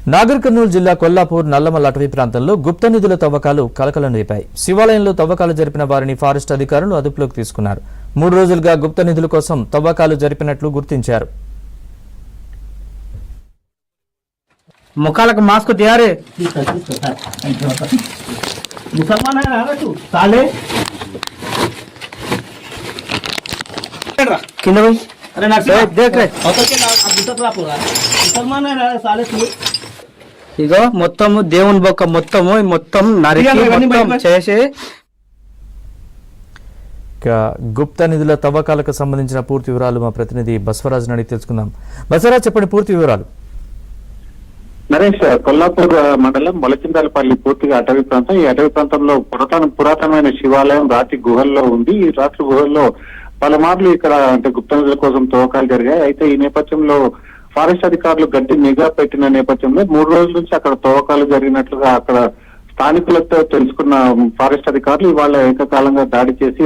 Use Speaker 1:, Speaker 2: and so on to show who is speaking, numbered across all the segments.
Speaker 1: నాగర్ కర్నూలు జిల్లా కొల్లాపూర్ నల్లమల్ల అటవీ ప్రాంతంలో గుప్త నిధుల తవ్వకాలు కలకలం రేపాయి. శివాలయంలో తవ్వకాలు జరిపిన వారిని ఫారెస్ట్ అధికారులు అదుపులోకి తీసుకున్నారు. 3 రోజులుగా గుప్త నిధుల కోసం తవ్వకాలు జరిపినట్లు గుర్తించారు.
Speaker 2: ముఖాలకు మాస్క్ తయారే ముసల్మాన్ సాలే కింద పోయి అరే నాకు దేఖ రే ముసల్మాన్ సాలే ఇగో మొత్తము దేవుని బొక్క మొత్తం నరికి మొత్తం చేసి
Speaker 1: గుప్త నిధుల తవ్వకాలకు సంబంధించిన పూర్తి వివరాలు మా ప్రతినిధి బసవరాజ్ అడిగి తెలుసుకుందాం. బసవరాజ్, చెప్పండి పూర్తి వివరాలు.
Speaker 3: నరేష్, కొల్లాపూర్ మండలం మొలచిందాలపల్లి పూర్తిగా అటవీ ప్రాంతం. ఈ అటవీ ప్రాంతంలో పురాతనమైన శివాలయం రాతి గుహల్లో ఉంది. ఈ రాత్రి గుహల్లో పలుమార్లు ఇక్కడ గుప్త నిధుల కోసం తవ్వకాలు జరిగాయి. అయితే ఈ నేపథ్యంలో ఫారెస్ట్ అధికారులు గట్టి నిఘా పెట్టిన నేపథ్యంలో 3 రోజుల నుంచి అక్కడ తవ్వకాలు జరిగినట్లుగా అక్కడ స్థానికులతో తెలుసుకున్న ఫారెస్ట్ అధికారులు ఇవాళ ఏకకాలంగా దాడి చేసి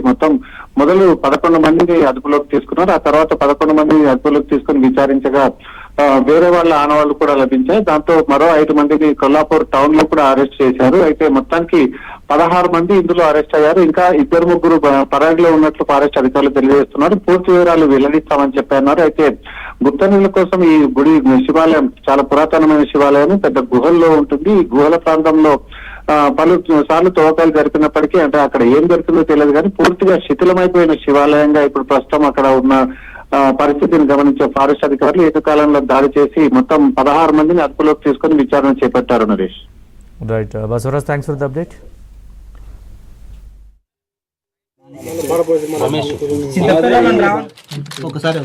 Speaker 3: మొదలు 11 మందిని అదుపులోకి తీసుకున్నారు. ఆ తర్వాత 11 మందిని అదుపులోకి తీసుకుని విచారించగా వేరే వాళ్ళ ఆనవాళ్లు కూడా లభించాయి. దాంతో మరో 5 మందిని కొల్లాపూర్ టౌన్ లో కూడా అరెస్ట్ చేశారు. అయితే మొత్తానికి 16 మంది ఇందులో అరెస్ట్ అయ్యారు. ఇంకా 2-3 పరారీలో ఉన్నట్లు ఫారెస్ట్ అధికారులు తెలియజేస్తున్నారు. పూర్తి వివరాలు వెల్లడిస్తామని చెప్పన్నారు. అయితే గుప్త నిధుల కోసం ఈ శివాలయం చాలా పురాతనమైన శివాలయం, పెద్ద గుహల్లో ఉంటుంది. ఈ గుహల ప్రాంతంలో పలు సార్లు తవ్వకాలు జరిపినప్పటికీ అక్కడ ఏం జరుగుతుందో తెలియదు కానీ పూర్తిగా శిథిలమైపోయిన శివాలయంగా ఇప్పుడు ప్రస్తుతం అక్కడ ఉన్న పరిస్థితిని గమనించే ఫారెస్ట్ అధికారులు ఏకకాలంలో దాడి చేసి 16 మందిని అదుపులోకి తీసుకుని విచారణ చేపట్టారు. Naresh,
Speaker 1: right. Basavaraj, thanks for the update.
Speaker 2: ఒకసారి